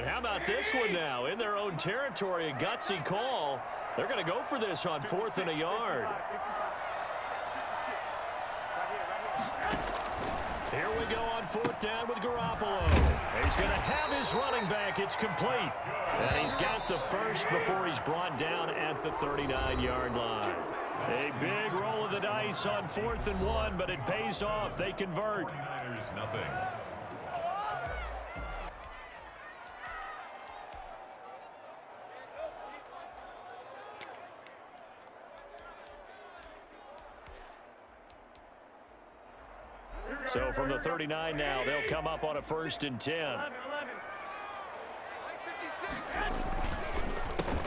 And how about this one now? In their own territory, a gutsy call. They're going to go for this on 4th and a yard. Here we go on 4th down with Garoppolo. He's going to have his running back. It's complete. And he's got the first before he's brought down at the 39-yard line. A big roll of the dice on 4th and 1, but it pays off. They convert. Nothing. So from the 39 now, they'll come up on a 1st and 10.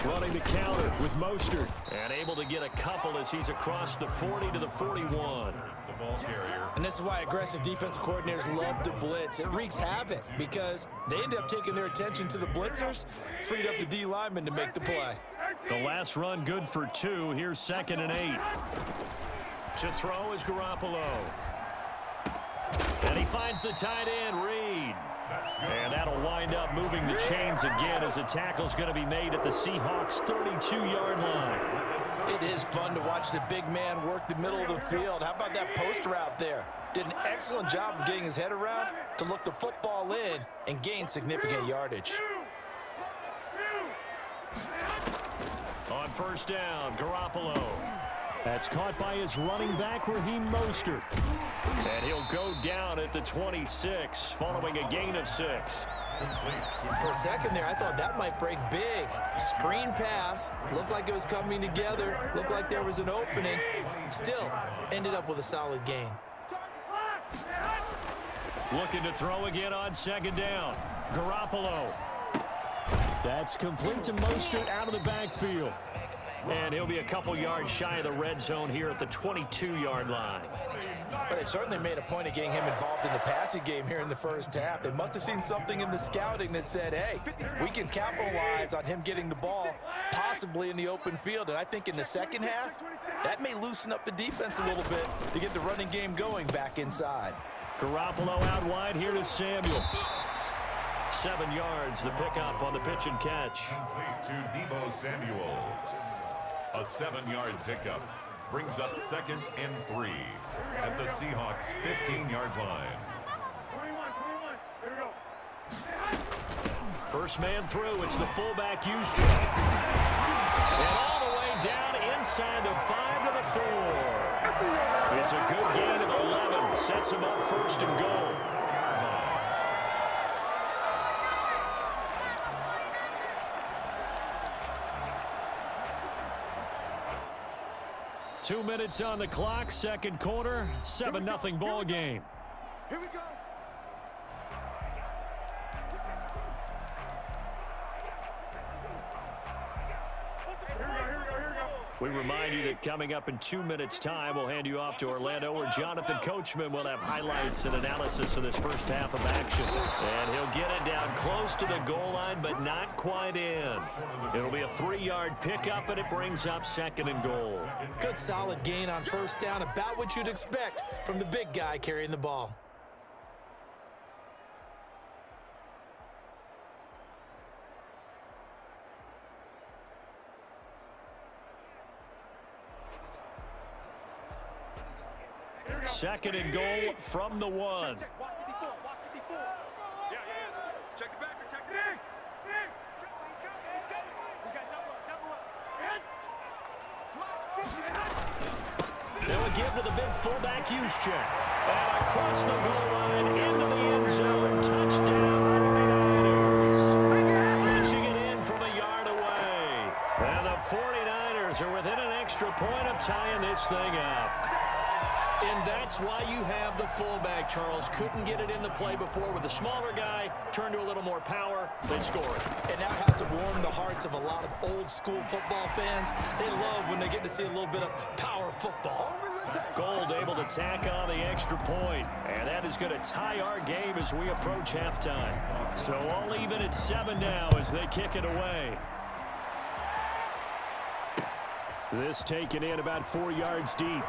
Running the counter with Mostert. And able to get a couple as he's across the 40 to the 41. The ball carrier. And this is why aggressive defensive coordinators love to blitz. It wreaks havoc because they end up taking their attention to the blitzers, freed up the D lineman to make the play. The last run good for 2. Here's 2nd and 8. To throw is Garoppolo. And he finds the tight end, Reed. And that'll wind up moving the chains again as a tackle's going to be made at the Seahawks' 32-yard line. It is fun to watch the big man work the middle of the field. How about that post route there? Did an excellent job of getting his head around to look the football in and gain significant yardage. On 1st down, Garoppolo. That's caught by his running back, Raheem Mostert. And he'll go down at the 26, following a gain of 6. For a second there, I thought that might break big. Screen pass. Looked like it was coming together. Looked like there was an opening. Still, ended up with a solid gain. Looking to throw again on 2nd down. Garoppolo. That's complete to Mostert out of the backfield. And he'll be a couple yards shy of the red zone here at the 22-yard line. But they certainly made a point of getting him involved in the passing game here in the first half. They must have seen something in the scouting that said, hey, we can capitalize on him getting the ball possibly in the open field. And I think in the second half, that may loosen up the defense a little bit to get the running game going back inside. Garoppolo out wide here to Samuel. 7 yards, the pickup on the pitch and catch. Complete to Deebo Samuel. A 7-yard pickup brings up 2nd and 3 at the Seahawks' 15-yard line. First man through, it's the fullback Juszczyk. And all the way down inside the 5 to the 4. It's a good gain of 11. Sets him up 1st and goal. 2 minutes on the clock, 2nd quarter, 7-0 ball game. Here we go. We remind you that coming up in 2 minutes' time, we'll hand you off to Orlando, where Jonathan Coachman will have highlights and analysis of this first half of action. And he'll get it down close to the goal line, but not quite in. It'll be a 3-yard pickup, and it brings up 2nd and goal. Good solid gain on 1st down, about what you'd expect from the big guy carrying the ball. Second and goal from the 1. Watch 54. Watch 54. Yeah. Check the back. Check the back. He's got We got double up. They will give to the big fullback Juszczyk. And across the goal line into the end zone. Touchdown 49ers. Punching it in from a yard away. And the 49ers are within an extra point of tying this thing up. And that's why you have the fullback, Charles. Couldn't get it in the play before with the smaller guy. Turned to a little more power. They score it. And that has to warm the hearts of a lot of old-school football fans. They love when they get to see a little bit of power football. Gold able to tack on the extra point. And that is going to tie our game as we approach halftime. So all even at 7 now as they kick it away. This taken in about 4 yards deep.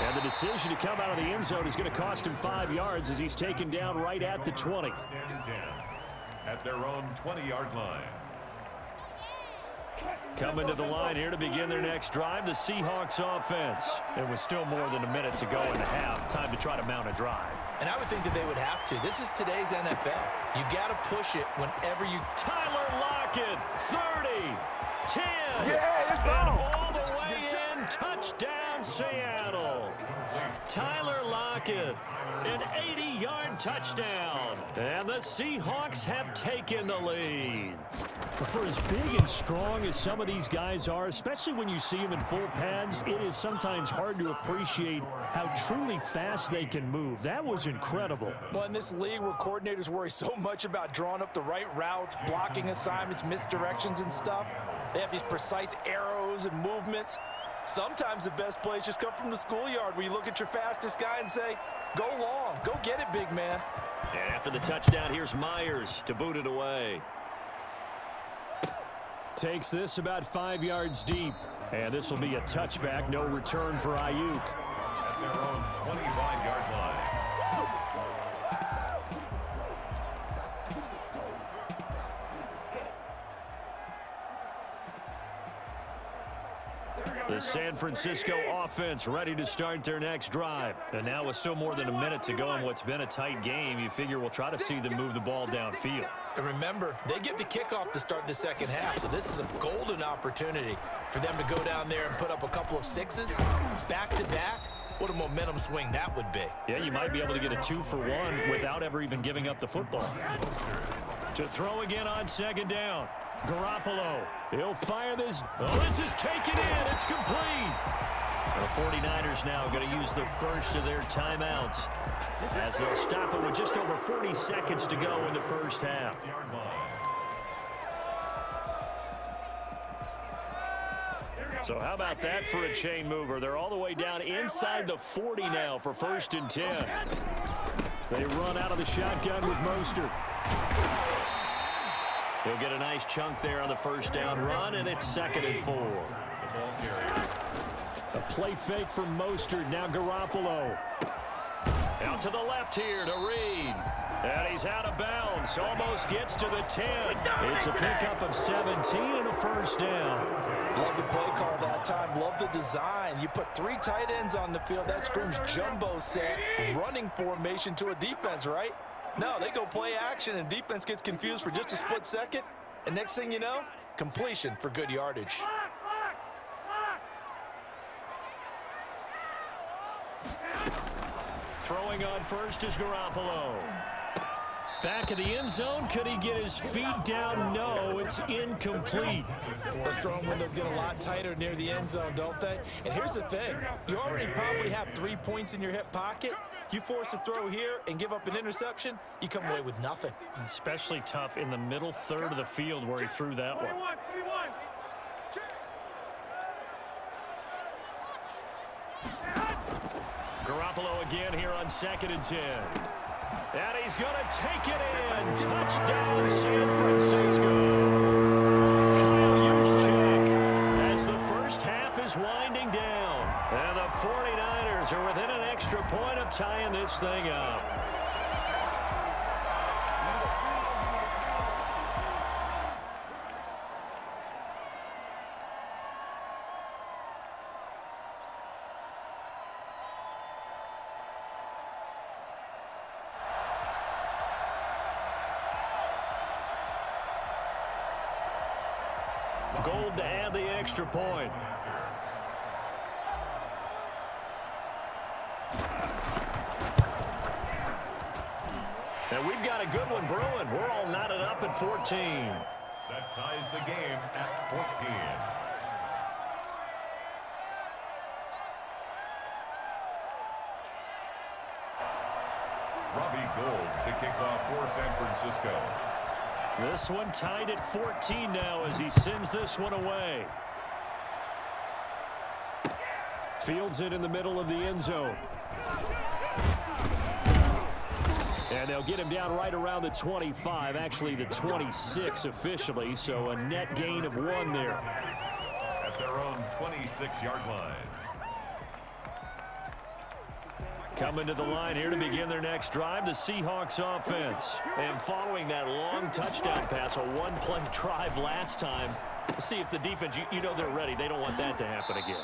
And the decision to come out of the end zone is going to cost him 5 yards as he's taken down right at the 20. at their own 20-yard line. Coming to the line here to begin their next drive, the Seahawks offense. And with still more than a minute to go in the half, time to try to mount a drive. And I would think that they would have to. This is today's NFL. You got to push it whenever you... Tyler Lockett, 30, 10, Yeah, and all the way in, touchdown Seattle. Tyler Lockett, an 80-yard touchdown. And the Seahawks have taken the lead. For as big and strong as some of these guys are, especially when you see them in full pads, it is sometimes hard to appreciate how truly fast they can move. That was incredible. Well, in this league where coordinators worry so much about drawing up the right routes, blocking assignments, misdirections and stuff, they have these precise arrows and movements. Sometimes the best plays just come from the schoolyard where you look at your fastest guy and say, go long, go get it, big man. And after the touchdown, here's Myers to boot it away. Takes this about 5 yards deep. And this will be a touchback, no return for Ayuk. At their own 25-yard line. The San Francisco offense ready to start their next drive. And now with still more than a minute to go in what's been a tight game, you figure we'll try to see them move the ball downfield. And remember, they get the kickoff to start the second half, so this is a golden opportunity for them to go down there and put up a couple of sixes back-to-back. What a momentum swing that would be. Yeah, you might be able to get a 2-for-1 without ever even giving up the football. To throw again on second down. Garoppolo, he'll fire this. Oh, this is taken in. It's complete. The 49ers now going to use the first of their timeouts as they'll stop it with just over 40 seconds to go in the first half. So how about that for a chain mover? They're all the way down inside the 40 now for 1st and 10. They run out of the shotgun with Mostert. He'll get a nice chunk there on the first down run, and it's 2nd and 4. A play fake from Mostert. Now Garoppolo. Out to the left here to Reed. And he's out of bounds. Almost gets to the 10. It's a pickup of 17 and a first down. Love the play call that time. Love the design. You put 3 tight ends on the field. That screams jumbo set, running formation to a defense, right? No, they go play action, and defense gets confused for just a split second. And next thing you know, completion for good yardage. Throwing on first is Garoppolo. Back of the end zone. Could he get his feet down? No, it's incomplete. Those throwing windows get a lot tighter near the end zone, don't they? And here's the thing. You already probably have 3 points in your hip pocket. You force a throw here and give up an interception, you come away with nothing. Especially tough in the middle third of the field where he threw that one. Garoppolo again here on 2nd and 10. And he's going to take it in. Touchdown, San Francisco. Kyle Juszczyk as the first half is winding down. And the 49ers are within an extra point of tying this thing up. Gold to add the extra point. And we've got a good one brewing. We're all knotted up at 14. That ties the game at 14. Robbie Gould to kick off for San Francisco. This one tied at 14 now as he sends this one away. Fields it in the middle of the end zone. And they'll get him down right around the 25, actually the 26 officially, so a net gain of 1 there. At their own 26-yard line. Coming to the line here to begin their next drive, the Seahawks offense. And following that long touchdown pass, a one-play drive last time, let's see if the defense, you know they're ready. They don't want that to happen again.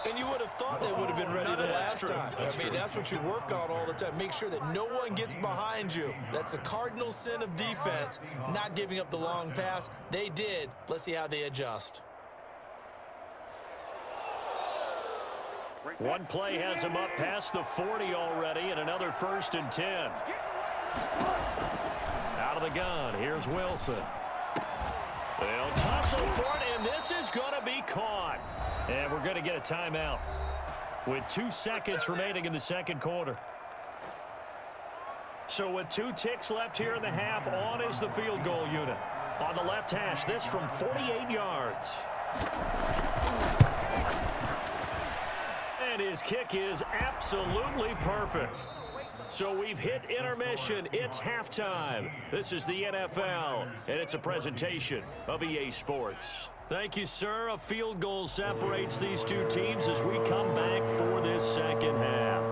And you would have thought they would have been ready the last time. That's what you work on all the time. Make sure that no one gets behind you. That's the cardinal sin of defense, not giving up the long pass. They did. Let's see how they adjust. One play has him up past the 40 already, and another 1st and 10. Out of the gun, here's Wilson. They'll tussle for it, and this is going to be caught. And we're going to get a timeout with 2 seconds remaining in the second quarter. So with 2 ticks left here in the half, on is the field goal unit. On the left hash, this from 48 yards. And his kick is absolutely perfect. So we've hit intermission. It's halftime. This is the NFL, and it's a presentation of EA Sports. Thank you, sir. A field goal separates these two teams as we come back for this second half.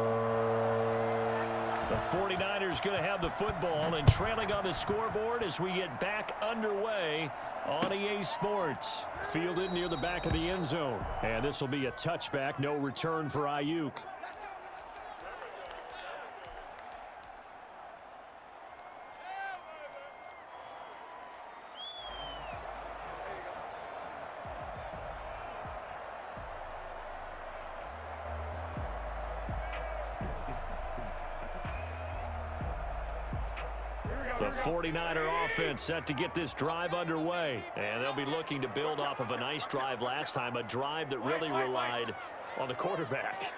The 49ers going to have the football and trailing on the scoreboard as we get back underway on EA Sports. Fielded near the back of the end zone. And this will be a touchback. No return for Ayuk. The 49er offense set to get this drive underway. And they'll be looking to build off of a nice drive last time, a drive that really relied on the quarterback.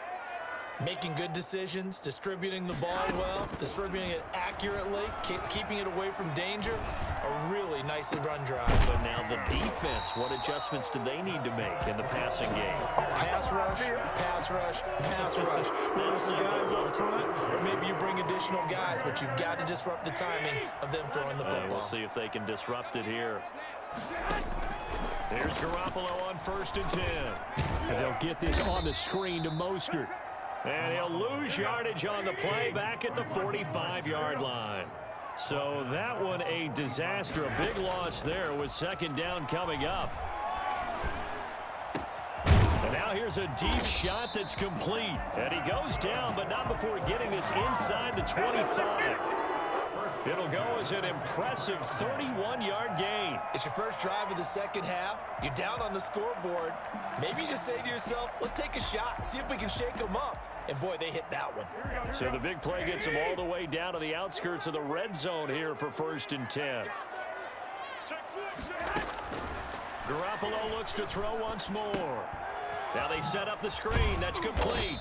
Making good decisions, distributing the ball well, distributing it accurately, keeping it away from danger. A really nicely run drive. But now the defense, what adjustments do they need to make in the passing game? Pass rush, pass rush, pass rush. Whether it's the guys up front or maybe you bring additional guys, but you've got to disrupt the timing of them throwing the football. We'll see if they can disrupt it here. Here's Garoppolo on 1st and 10. And they'll get this on the screen to Mostert. And he'll lose yardage on the play back at the 45-yard line. So that one a disaster, a big loss there with second down coming up. And now here's a deep shot that's complete. And he goes down, but not before getting this inside the 25. It'll go as an impressive 31-yard gain. It's your first drive of the second half. You're down on the scoreboard. Maybe you just say to yourself, let's take a shot, see if we can shake them up. And, boy, they hit that one. So the big play gets them all the way down to the outskirts of the red zone here for 1st and 10. Garoppolo looks to throw once more. Now they set up the screen. That's complete.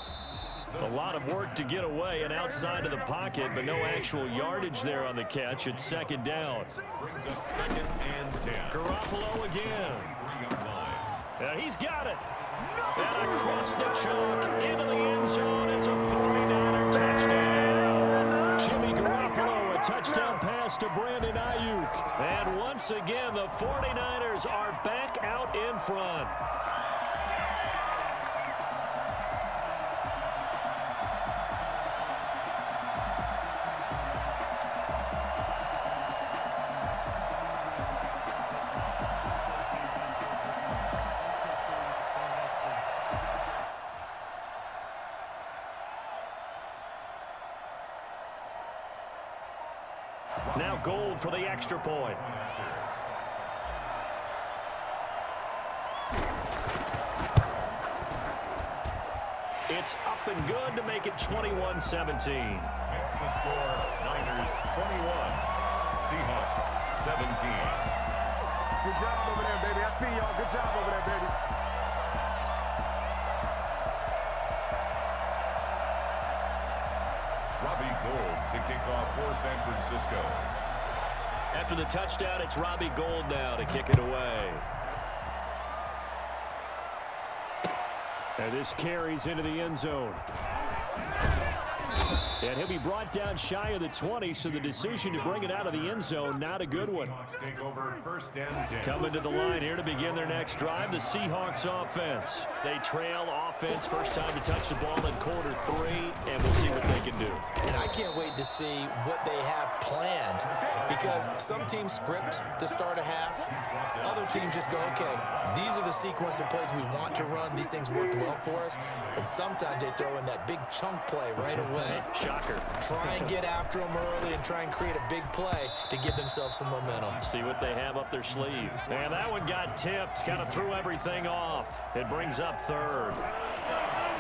A lot of work to get away and outside of the pocket, but no actual yardage there on the catch. It's second down. Brings up 2nd and 10. Garoppolo again. 3 on line. And he's got it. And across the chalk into the end zone. It's a 49er touchdown. Jimmy Garoppolo, a touchdown pass to Brandon Ayuk. And once again, the 49ers are back out in front. Now Gold for the extra point. It's up and good to make it 21-17. Makes the score Niners 21, Seahawks 17. Good job over there, baby. I see y'all. Good job over there, baby. Robbie Gould to kick off for San Francisco. After the touchdown, it's Robbie Gould now to kick it away. And this carries into the end zone. And he'll be brought down shy of the 20, so the decision to bring it out of the end zone, not a good one. Take over 1st and 10. Coming to the line here to begin their next drive, the Seahawks offense. They trail offense, first time to touch the ball in quarter 3, and we'll see what they can do. And I can't wait to see what they have planned, because some teams script to start a half. Other teams just go, okay, these are the sequence of plays we want to run. These things worked well for us. And sometimes they throw in that big chunk play right away. Shocker. Try and get after them early and try and create a big play to give themselves some momentum. See what they have up their sleeve. And that one got tipped, kind of threw everything off. It brings up 3rd.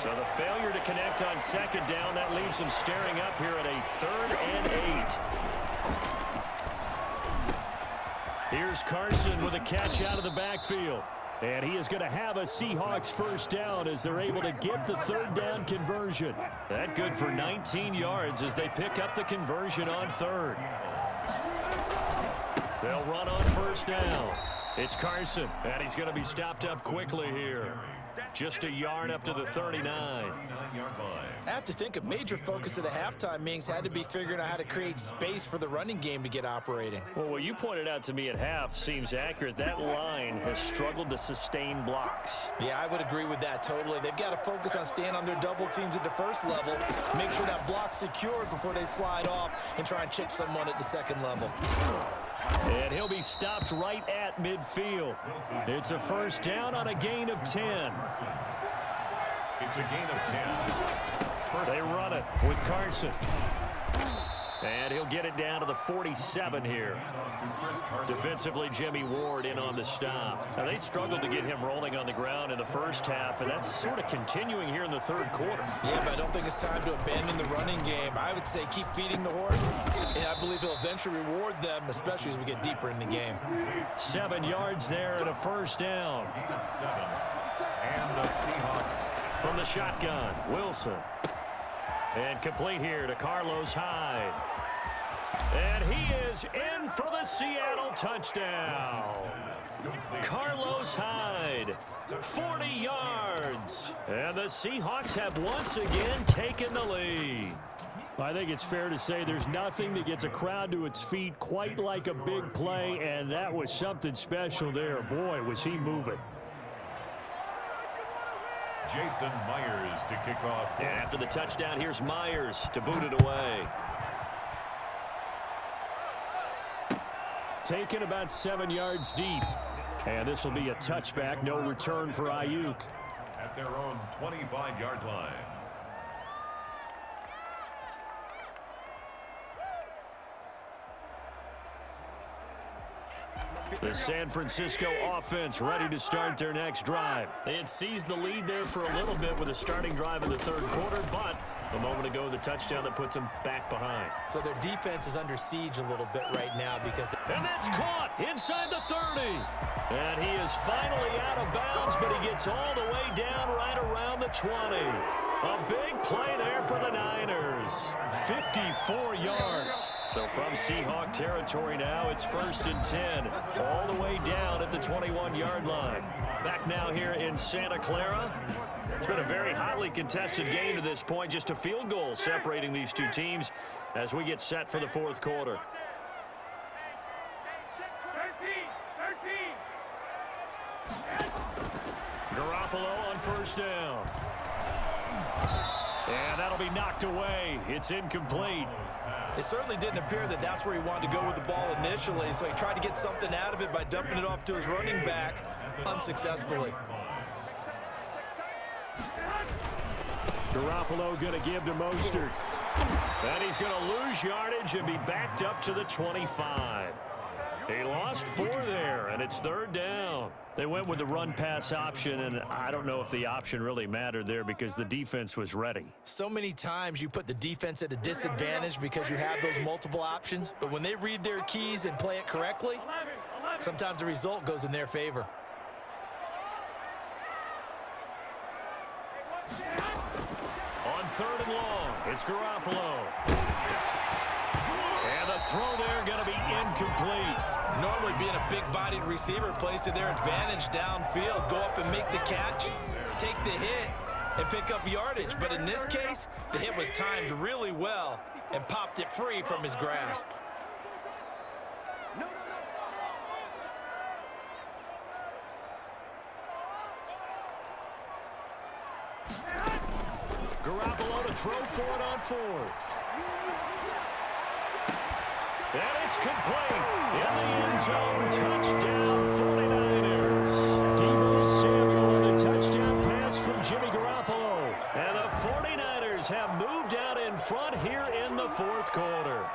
So the failure to connect on 2nd down, that leaves them staring up here at a 3rd and 8. Here's Carson with a catch out of the backfield. And he is going to have a Seahawks first down as they're able to get the 3rd down conversion. That good for 19 yards as they pick up the conversion on 3rd. They'll run on 1st down. It's Carson, and he's going to be stopped up quickly here. Just a yard up to the 39. I have to think a major focus of the halftime meetings had to be figuring out how to create space for the running game to get operating. Well, what you pointed out to me at half seems accurate. That line has struggled to sustain blocks. Yeah, I would agree with that totally. They've got to focus on staying on their double teams at the 1st level, make sure that block's secured before they slide off and try and chip someone at the 2nd level. And he'll be stopped right at midfield. It's a first down on a gain of 10. It's a gain of 10. They run it with Carson. And he'll get it down to the 47 here. Defensively, Jimmy Ward in on the stop. Now, they struggled to get him rolling on the ground in the first half, and that's sort of continuing here in the 3rd quarter. Yeah, but I don't think it's time to abandon the running game. I would say keep feeding the horse, and I believe he'll eventually reward them, especially as we get deeper in the game. 7 yards there and a first down. 7. And the Seahawks. From the shotgun, Wilson. And complete here to Carlos Hyde. And he is in for the Seattle touchdown. Carlos Hyde, 40 yards. And the Seahawks have once again taken the lead. I think it's fair to say there's nothing that gets a crowd to its feet quite like a big play, and that was something special there. Boy, was he moving. Jason Myers to kick off. And after the touchdown, here's Myers to boot it away. Taken about 7 yards deep. And this will be a touchback. No return for Ayuk. At their own 25-yard line. The San Francisco offense ready to start their next drive. They had seized the lead there for a little bit with a starting drive in the 3rd quarter, but a moment ago, the touchdown that puts them back behind. So their defense is under siege a little bit right now because... And that's caught inside the 30. And he is finally out of bounds, but he gets all the way down right around the 20. A big play there for the Niners. 54 yards. So from Seahawk territory now, it's 1st and 10. All the way down at the 21-yard line. Back now here in Santa Clara. It's been a very hotly contested game to this point. Just a field goal separating these two teams as we get set for the 4th quarter. Garoppolo on first down. And that'll be knocked away. It's incomplete. It certainly didn't appear that that's where he wanted to go with the ball initially, so he tried to get something out of it by dumping it off to his running back unsuccessfully. Garoppolo going to give to Mostert. And he's going to lose yardage and be backed up to the 25. He lost 4 there, and it's 3rd down. They went with the run-pass option, and I don't know if the option really mattered there because the defense was ready. So many times you put the defense at a disadvantage because you have those multiple options, but when they read their keys and play it correctly, sometimes the result goes in their favor. On 3rd and long, it's Garoppolo. And the throw there going to be incomplete. Normally being a big-bodied receiver plays to their advantage downfield. Go up and make the catch, take the hit, and pick up yardage. But in this case, the hit was timed really well and popped it free from his grasp. Garoppolo to throw for it on fourth. And it's complete. In the end zone, touchdown 49ers. Deebo Samuel and a touchdown pass from Jimmy Garoppolo. And the 49ers have moved out in front here in the fourth quarter.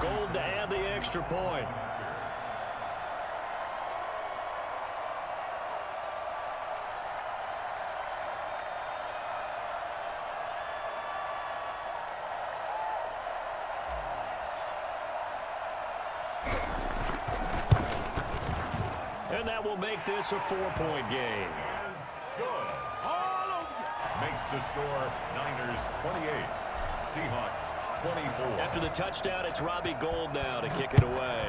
Gold to add the extra point. And that will make this a 4-point game. Good. Makes the score Niners 28, Seahawks 24. After the touchdown, it's Robbie Gould now to kick it away.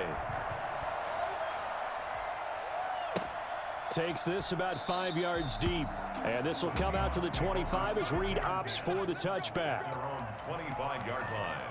Takes this about 5 yards deep. And this will come out to the 25 as Reed opts for the touchback. 25-yard line.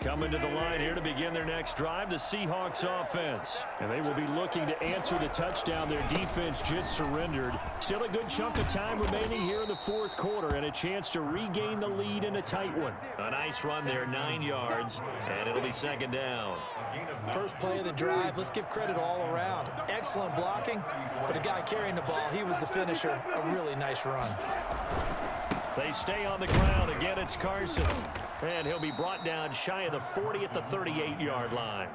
Coming to the line here to begin their next drive, the Seahawks offense. And they will be looking to answer the touchdown their defense just surrendered. Still a good chunk of time remaining here in the fourth quarter and a chance to regain the lead in a tight one. A nice run there, 9 yards, and it'll be second down. First play of the drive, let's give credit all around. Excellent blocking, but the guy carrying the ball, he was the finisher. A really nice run. They stay on the ground. Again, it's Carson. And he'll be brought down shy of the 40 at the 38-yard line.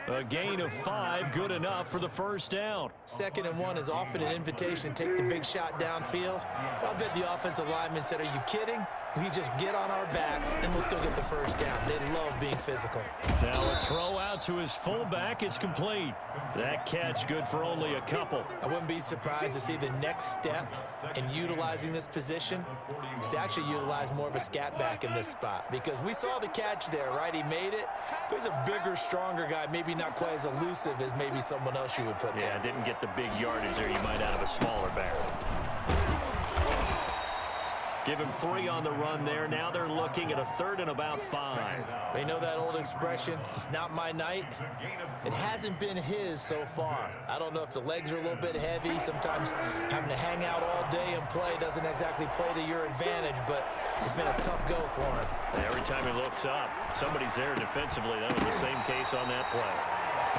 A gain of 5, good enough for the first down. 2nd and 1 is often an invitation to take the big shot downfield. I'll bet the offensive lineman said, are you kidding? We just get on our backs and we'll still get the first down. They love being physical. Now a throw out to his fullback is complete. That catch good for only a couple. I wouldn't be surprised to see the next step in utilizing this position is to actually utilize more of a scat back in this spot, because we saw the catch there, right? He made it, but he's a bigger, stronger guy, maybe not quite as elusive as maybe someone else you would put there. Yeah, didn't get the big yardage there you might out of a smaller back. Give him 3 on the run there. Now they're looking at a 3rd and about 5. You know that old expression, it's not my night? It hasn't been his so far. I don't know if the legs are a little bit heavy. Sometimes having to hang out all day and play doesn't exactly play to your advantage, but it's been a tough go for him. Every time he looks up, somebody's there defensively. That was the same case on that play.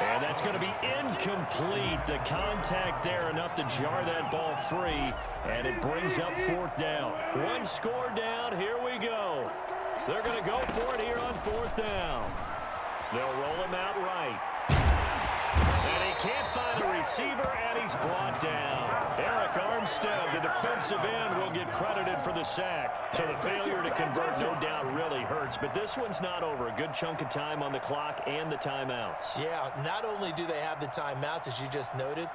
And that's going to be incomplete. The contact there enough to jar that ball free, and it brings up 4th down. 1 score down. Here we go. They're going to go for it here on 4th down. They'll roll him out right. And he can't find a receiver, and he's brought down. Eric Armstead, the defensive end, will get credited for the sack. So the failure to convert no doubt really hurts, but this one's not over. A good chunk of time on the clock and the timeouts. Yeah, not only do they have the timeouts, as you just noted,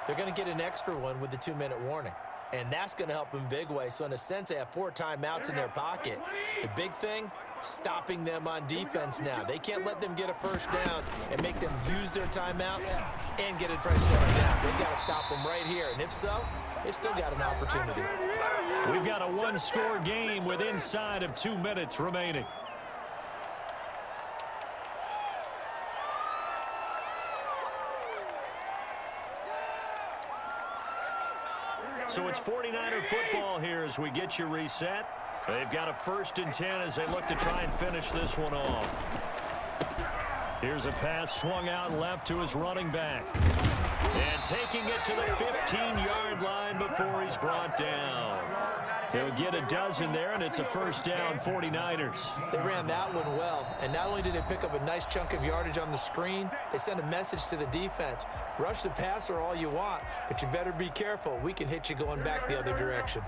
they're going to get an extra one with the 2-minute warning. And that's going to help in big way. So in a sense, they have 4 timeouts in their pocket. The big thing, stopping them on defense now. They can't let them get a first down and make them use their timeouts and get a fresh down. They've got to stop them right here. And if so, they've still got an opportunity. We've got a 1-score game with inside of 2 minutes remaining. So it's 49er football here as we get you reset. They've got a 1st and 10 as they look to try and finish this one off. Here's a pass swung out left to his running back. And taking it to the 15-yard line before he's brought down. He'll get a dozen there, and it's a first down, 49ers. They ran that one well, and not only did they pick up a nice chunk of yardage on the screen, they sent a message to the defense. Rush the passer all you want, but you better be careful. We can hit you going back the other direction.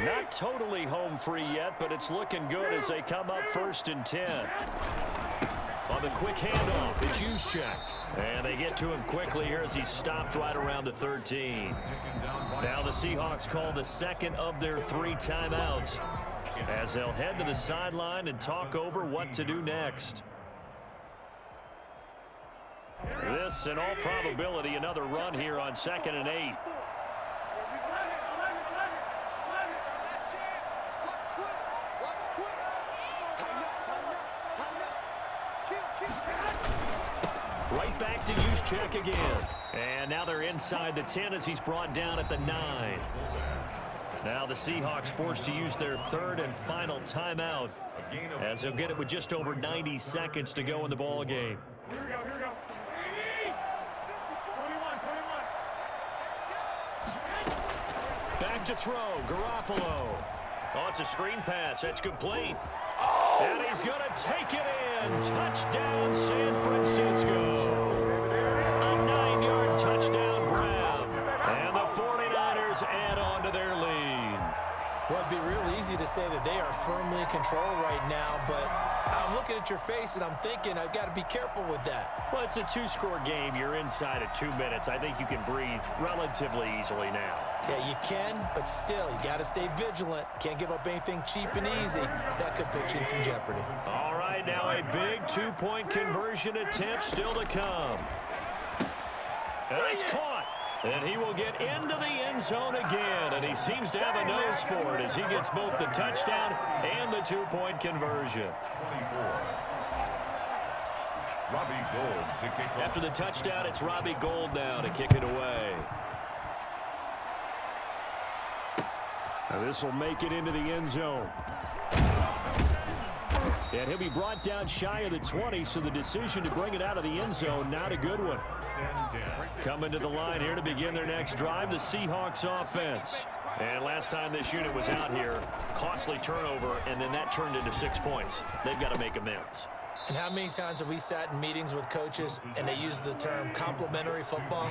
Not totally home free yet, but it's looking good as they come up 1st and 10. On the quick handoff, it's Juszczyk. And they get to him quickly here as he's stopped right around the 13. Now the Seahawks call the second of their 3 timeouts as they'll head to the sideline and talk over what to do next. This, in all probability, another run here on 2nd and 8. Right back to Juszczyk again. And now they're inside the 10 as he's brought down at the 9. Now the Seahawks forced to use their 3rd and final timeout as they'll get it with just over 90 seconds to go in the ball game. Back to throw, Garoppolo. Oh, it's a screen pass. That's complete. And he's going to take it in. Touchdown, San Francisco. A 9-yard touchdown grab. And the 49ers add on to their lead. Well, it'd be real easy to say that they are firmly in control right now, but I'm looking at your face and I'm thinking I've got to be careful with that. Well, it's a 2-score game. You're inside at 2 minutes. I think you can breathe relatively easily now. Yeah, you can, but still, you got to stay vigilant. Can't give up anything cheap and easy. That could put you in some jeopardy. All right, now a big 2-point conversion attempt still to come. And it's caught. And he will get into the end zone again. And he seems to have a nose for it as he gets both the touchdown and the 2-point conversion. Robbie Gould to kick off. After the touchdown, it's Robbie Gould now to kick it away. Now this will make it into the end zone. And he'll be brought down shy of the 20, so the decision to bring it out of the end zone, not a good one. Coming to the line here to begin their next drive, the Seahawks offense. And last time this unit was out here, costly turnover, and then that turned into 6 points. They've got to make amends. And how many times have we sat in meetings with coaches and they use the term complementary football?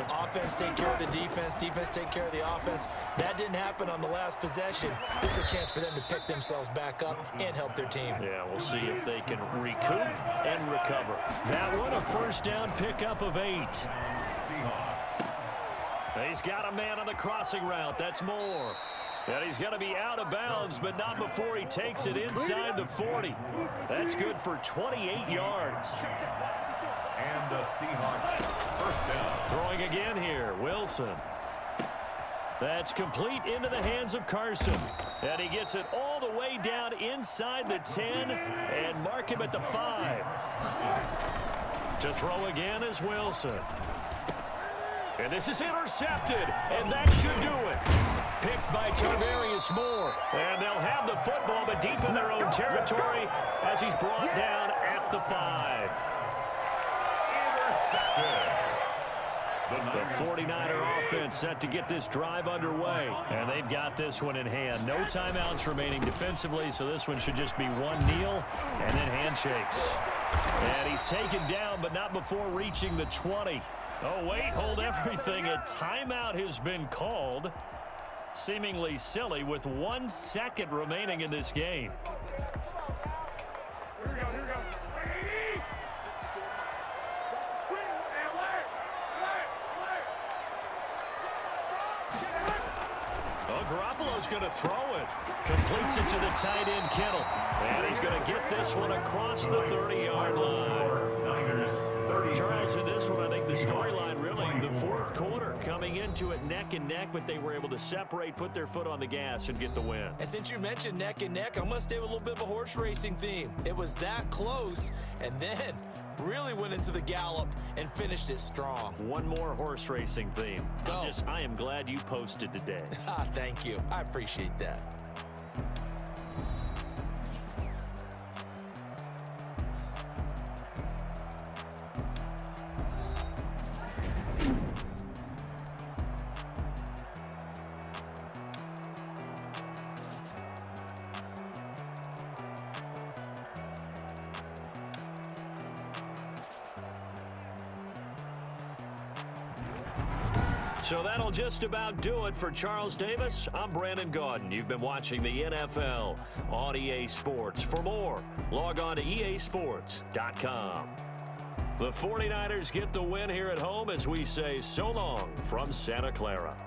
Offense take care of the defense, defense take care of the offense. That didn't happen on the last possession. This is a chance for them to pick themselves back up and help their team. Yeah, we'll see if they can recoup and recover. That one, a first down pickup of 8. Seahawks. He's got a man on the crossing route. That's Moore. And he's going to be out of bounds, but not before he takes it inside the 40. That's good for 28 yards. And the Seahawks first down. Throwing again here, Wilson. That's complete into the hands of Carson. And he gets it all the way down inside the 10 and mark him at the 5. To throw again is Wilson. And this is intercepted, and that should do it. Picked by Tarvarius Moore. And they'll have the football, but deep in their own territory as he's brought down at the 5. The 49er offense set to get this drive underway. And they've got this one in hand. No timeouts remaining defensively, so this one should just be one kneel and then handshakes. And he's taken down, but not before reaching the 20. Oh, wait, hold everything. A timeout has been called. Seemingly silly with 1 second remaining in this game. Here we go. Oh, Garoppolo's going to throw it. Completes it to the tight end, Kittle. And he's going to get this one across the 30-yard line. Niners. Charles, in this one, I think the storyline really, the fourth quarter, coming into it neck and neck, but they were able to separate, put their foot on the gas, and get the win. And since you mentioned neck and neck, I'm going to stay with a little bit of a horse racing theme. It was that close, and then really went into the gallop and finished it strong. One more horse racing theme. Go. I am glad you posted today. Thank you. I appreciate that. So that'll just about do it for Charles Davis. I'm Brandon Gaudin. You've been watching the NFL on EA Sports. For more, log on to easports.com. The 49ers get the win here at home as we say so long from Santa Clara.